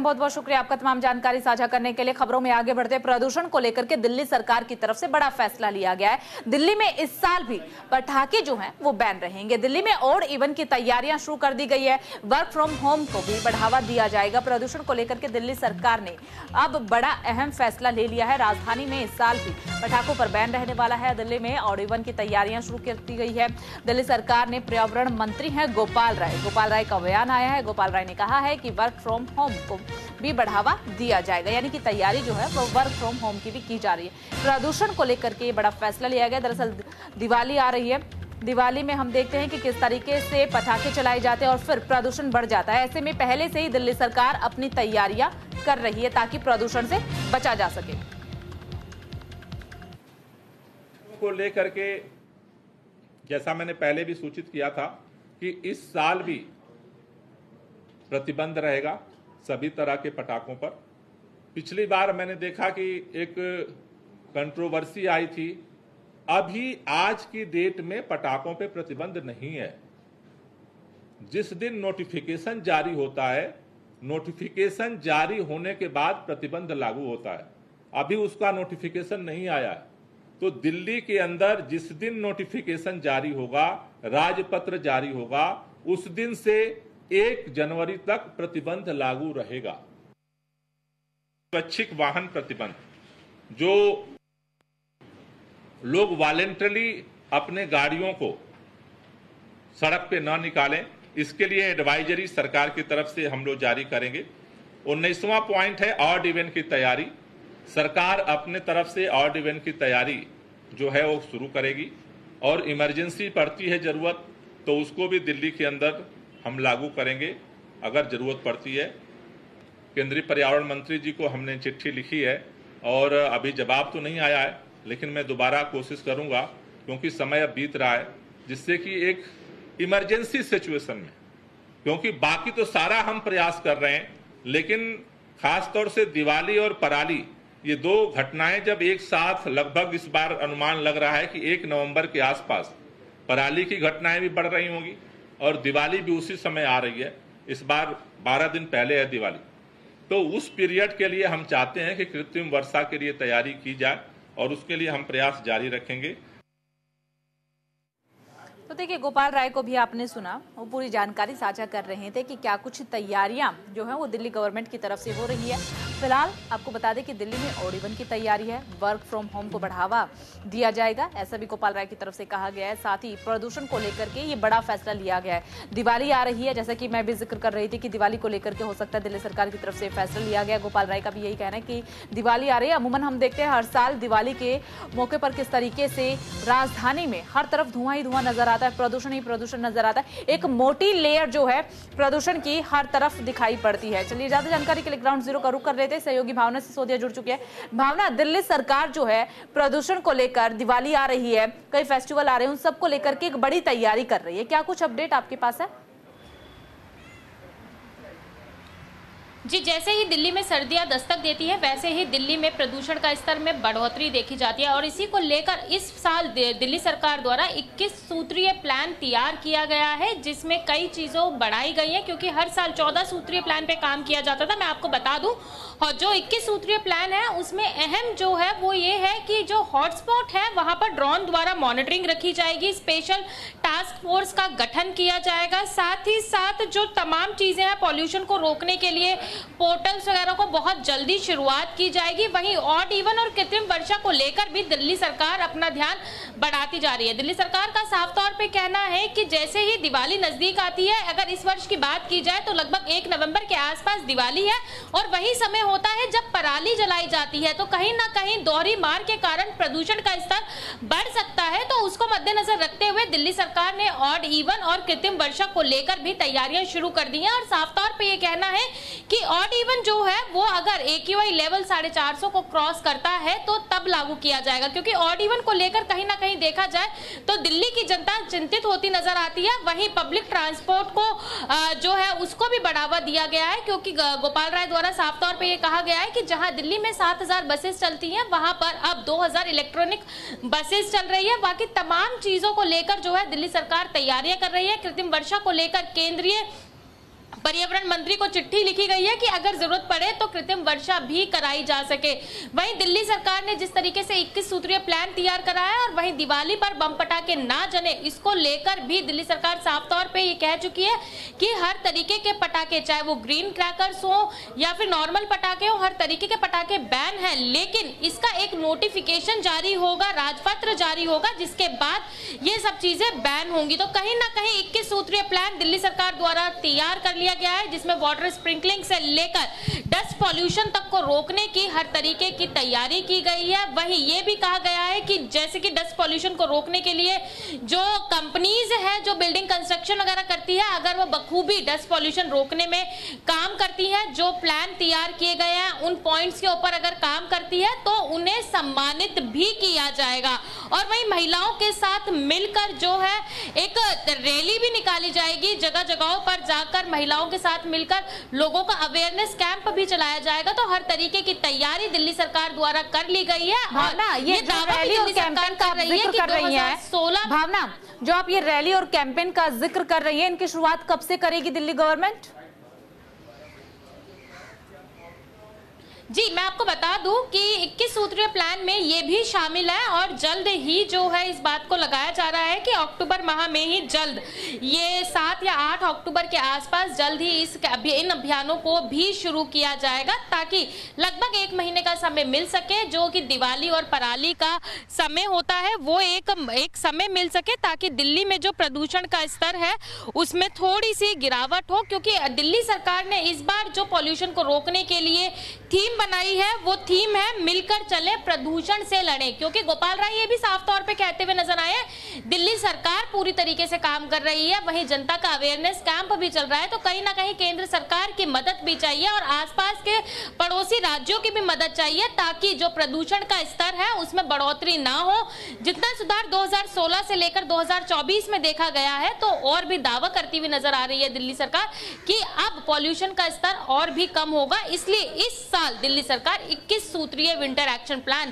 बहुत बहुत शुक्रिया आपका तमाम जानकारी साझा करने के लिए। खबरों में आगे बढ़ते, प्रदूषण को लेकर के दिल्ली सरकार की तरफ से बड़ा फैसला लिया गया है। दिल्ली में इस साल भी पटाखे जो हैं वो बैन रहेंगे। दिल्ली में ऑड इवन की तैयारियां शुरू कर दी गई है। वर्क फ्रॉम होम को भी बढ़ावा दिया जाएगा। प्रदूषण को लेकर के दिल्ली सरकार ने अब बड़ा अहम फैसला ले लिया है। राजधानी में इस साल भी पटाखों पर बैन रहने वाला है। दिल्ली में ऑड इवन की तैयारियां शुरू कर दी गई है। दिल्ली सरकार ने पर्यावरण मंत्री हैं गोपाल राय का बयान आया है। गोपाल राय ने कहा है कि वर्क फ्रॉम होम को भी बढ़ावा दिया जाएगा, यानी कि तैयारी जो है वो वर्क फ्रॉम होम की भी की जा रही है। प्रदूषण को लेकर के बड़ा फैसला लिया गया। दरअसल दिवाली आ रही है। दिवाली में हम देखते हैं कि किस तरीके से पटाखे चलाए जाते हैं और फिर प्रदूषण बढ़ जाता है। ऐसे में पहले से ही दिल्ली सरकार अपनी तैयारियां कर रही है ताकि प्रदूषण से बचा जा सके। को लेकर के जैसा मैंने पहले भी सूचित किया था कि इस साल भी प्रतिबंध रहेगा सभी तरह के पटाखों पर। पिछली बार मैंने देखा कि एक कंट्रोवर्सी आई थी। अभी आज की डेट में पटाखों पे प्रतिबंध नहीं है। जिस दिन नोटिफिकेशन जारी होता है, नोटिफिकेशन जारी होने के बाद प्रतिबंध लागू होता है। अभी उसका नोटिफिकेशन नहीं आया है। तो दिल्ली के अंदर जिस दिन नोटिफिकेशन जारी होगा, राजपत्र जारी होगा, उस दिन से 1 जनवरी तक प्रतिबंध लागू रहेगा। स्वैच्छिक वाहन प्रतिबंध, जो लोग वॉलेंटरली अपने गाड़ियों को सड़क पे न निकालें, इसके लिए एडवाइजरी सरकार की तरफ से हम लोग जारी करेंगे। 19वां पॉइंट है ऑड इवेंट की तैयारी। सरकार अपने तरफ से ऑड इवेंट की तैयारी जो है वो शुरू करेगी और इमरजेंसी पड़ती है जरूरत तो उसको भी दिल्ली के अंदर हम लागू करेंगे अगर जरूरत पड़ती है। केंद्रीय पर्यावरण मंत्री जी को हमने चिट्ठी लिखी है और अभी जवाब तो नहीं आया है, लेकिन मैं दोबारा कोशिश करूंगा क्योंकि समय अब बीत रहा है, जिससे कि एक इमरजेंसी सिचुएशन में, क्योंकि बाकी तो सारा हम प्रयास कर रहे हैं, लेकिन खास तौर से दिवाली और पराली, ये 2 घटनाएं जब एक साथ, लगभग इस बार अनुमान लग रहा है कि 1 नवंबर के आसपास पराली की घटनाएं भी बढ़ रही होंगी और दिवाली भी उसी समय आ रही है। इस बार 12 दिन पहले है दिवाली। तो उस पीरियड के लिए हम चाहते हैं कि कृत्रिम वर्षा के लिए तैयारी की जाए और उसके लिए हम प्रयास जारी रखेंगे। तो देखिए, गोपाल राय को भी आपने सुना, वो पूरी जानकारी साझा कर रहे थे कि क्या कुछ तैयारियां जो है वो दिल्ली गवर्नमेंट की तरफ से हो रही है। फिलहाल आपको बता दें कि दिल्ली में ऑड इवन की तैयारी है। वर्क फ्रॉम होम को बढ़ावा दिया जाएगा, ऐसा भी गोपाल राय की तरफ से कहा गया है। साथ ही प्रदूषण को लेकर के ये बड़ा फैसला लिया गया है। दिवाली आ रही है, जैसा कि मैं भी जिक्र कर रही थी कि दिवाली को लेकर के हो सकता है दिल्ली सरकार की तरफ से फैसला लिया गया। गोपाल राय का भी यही कहना है कि दिवाली आ रही है। अमूमन हम देखते हैं हर साल दिवाली के मौके पर किस तरीके से राजधानी में हर तरफ धुआं ही धुआं नजर आता है, प्रदूषण ही प्रदूषण नजर आता है। एक मोटी लेयर जो है प्रदूषण की हर तरफ दिखाई पड़ती है। चलिए, ज्यादा जानकारी के लिए ग्राउंड जीरो का रुख कर रहे थे। सहयोगी भावना सिसोदिया जुड़ चुकी है। भावना, दिल्ली सरकार जो है प्रदूषण को लेकर, दिवाली आ रही है, कई फेस्टिवल आ रहे हैं, उन सबको लेकर के एक बड़ी तैयारी कर रही है, क्या कुछ अपडेट आपके पास है? जी, जैसे ही दिल्ली में सर्दियां दस्तक देती है वैसे ही दिल्ली में प्रदूषण का स्तर में बढ़ोतरी देखी जाती है और इसी को लेकर इस साल दिल्ली सरकार द्वारा 21 सूत्रीय प्लान तैयार किया गया है, जिसमें कई चीज़ों बढ़ाई गई हैं, क्योंकि हर साल 14 सूत्रीय प्लान पे काम किया जाता था, मैं आपको बता दूं। और जो 21 सूत्रीय प्लान है उसमें अहम जो है वो ये है कि जो हॉटस्पॉट है वहां पर ड्रोन द्वारा मॉनिटरिंग रखी जाएगी, स्पेशल टास्क फोर्स का गठन किया जाएगा, साथ ही साथ जो तमाम चीजें हैं पॉल्यूशन को रोकने के लिए पोर्टल्स वगैरह को बहुत जल्दी शुरुआत की जाएगी। वहीं ऑड इवन और कृत्रिम वर्षा को लेकर भी दिल्ली सरकार अपना ध्यान बढ़ाती जा रही है। दिल्ली सरकार का साफ तौर पे कहना है कि जैसे ही दिवाली नजदीक आती है, अगर इस वर्ष की बात की जाए तो लगभग 1 नवंबर के आसपास दिवाली है और वही समय होता है जब पराली जलाई जाती है, तो कहीं ना कहीं दोहरी मार के कारण प्रदूषण का स्तर बढ़ सकता है। तो उसको मद्देनजर रखते हुए दिल्ली सरकार ने ऑड इवन और कृत्रिम वर्षा को लेकर भी तैयारियां शुरू कर दी हैं और साफ तौर पे ये कहना है कि ऑड इवन जो है वो अगर AQI लेवल 450 को क्रॉस करता है तो तब लागू किया जाएगा, क्योंकि ऑड इवन को लेकर कहीं ना कहीं देखा जाए तो दिल्ली की जनता चिंतित होती नजर आती है। वहीं पब्लिक ट्रांसपोर्ट को जो है उसको भी बढ़ावा दिया गया है, क्योंकि गोपाल राय द्वारा साफ तौर पे ये कहा गया है कि जहां दिल्ली में 7000 बसेस चलती हैं वहां पर अब 2000 इलेक्ट्रॉनिक बसेस चल रही है। बाकी तमाम चीजों को लेकर जो है दिल्ली सरकार तैयारियां कर रही है। कृत्रिम वर्षा को लेकर केंद्रीय पर्यावरण मंत्री को चिट्ठी लिखी गई है कि अगर जरूरत पड़े तो कृत्रिम वर्षा भी कराई जा सके। वहीं दिल्ली सरकार ने जिस तरीके से 21 सूत्रीय प्लान तैयार करा है और वहीं दिवाली पर बम पटाखे ना जले, इसको लेकर भी दिल्ली सरकार साफ तौर पे ये कह चुकी है कि हर तरीके के पटाखे, चाहे वो ग्रीन क्रैकर्स हो या फिर नॉर्मल पटाखे हो, हर तरीके के पटाखे बैन है। लेकिन इसका एक नोटिफिकेशन जारी होगा, राजपत्र जारी होगा, जिसके बाद ये सब चीजें बैन होंगी। तो कहीं ना कहीं 21 सूत्रीय प्लान दिल्ली सरकार द्वारा तैयार कर लिया गया है, जिसमें वाटर स्प्रिंकलिंग से लेकर डस्ट पॉल्यूशन तक को रोकने की हर तरीके की तैयारी की गई है। वहीं ये भी कहा गया है कि जैसे कि डस्ट पॉल्यूशन को रोकने के लिए जो कंपनीज है, जो बिल्डिंग कंस्ट्रक्शन वगैरह करती है, अगर वो बखूबी डस्ट पॉल्यूशन रोकने में काम करती है, जो प्लान तैयार किए गए हैं उन पॉइंट्स के ऊपर अगर काम करती है तो उन्हें सम्मानित भी किया जाएगा। और वहीं महिलाओं के साथ मिलकर जो है एक रैली भी निकाली जाएगी, जगह जगहों पर जाकर महिलाओं के साथ मिलकर लोगों का अवेयरनेस कैंप भी चलाया जाएगा। तो हर तरीके की तैयारी दिल्ली सरकार द्वारा कर ली गई है। भावना, ये रैली और कैंपेन का जिक्र कर रही है, भावना, जो आप ये रैली और कैंपेन का जिक्र कर रही है, इनकी शुरुआत कब से करेगी दिल्ली गवर्नमेंट? जी, मैं आपको बता दूं कि 21 सूत्रीय प्लान में ये भी शामिल है और जल्द ही जो है इस बात को लगाया जा रहा है कि अक्टूबर माह में ही जल्द, ये 7 या 8 अक्टूबर के आसपास जल्द ही इन अभियानों को भी शुरू किया जाएगा, ताकि लगभग 1 महीने का समय मिल सके, जो कि दिवाली और पराली का समय होता है, वो एक समय मिल सके, ताकि दिल्ली में जो प्रदूषण का स्तर है उसमें थोड़ी सी गिरावट हो। क्योंकि दिल्ली सरकार ने इस बार जो पॉल्यूशन को रोकने के लिए थीम बनाई है, वो थीम है मिलकर चले, प्रदूषण से लड़े। क्योंकि गोपाल राय ये भी साफ तौर पे कहते हुए नजर आए, दिल्ली सरकार पूरी तरीके से काम कर रही है, वहीं जनता का अवेयरनेस कैंप भी चल रहा है, तो कहीं ना कहीं केंद्र सरकार की मदद भी चाहिए और आसपास के पड़ोसी राज्यों की भी मदद चाहिए, ताकि जो प्रदूषण का स्तर है उसमें बढ़ोतरी ना हो। जितना सुधार 2016 से लेकर 2024 में देखा गया है, तो और भी दावा करती हुई नजर आ रही है दिल्ली सरकार कि अब पॉल्यूशन का स्तर और भी कम होगा। इसलिए इस साल दिल्ली सरकार 21 सूत्रीय विंटर एक्शन प्लान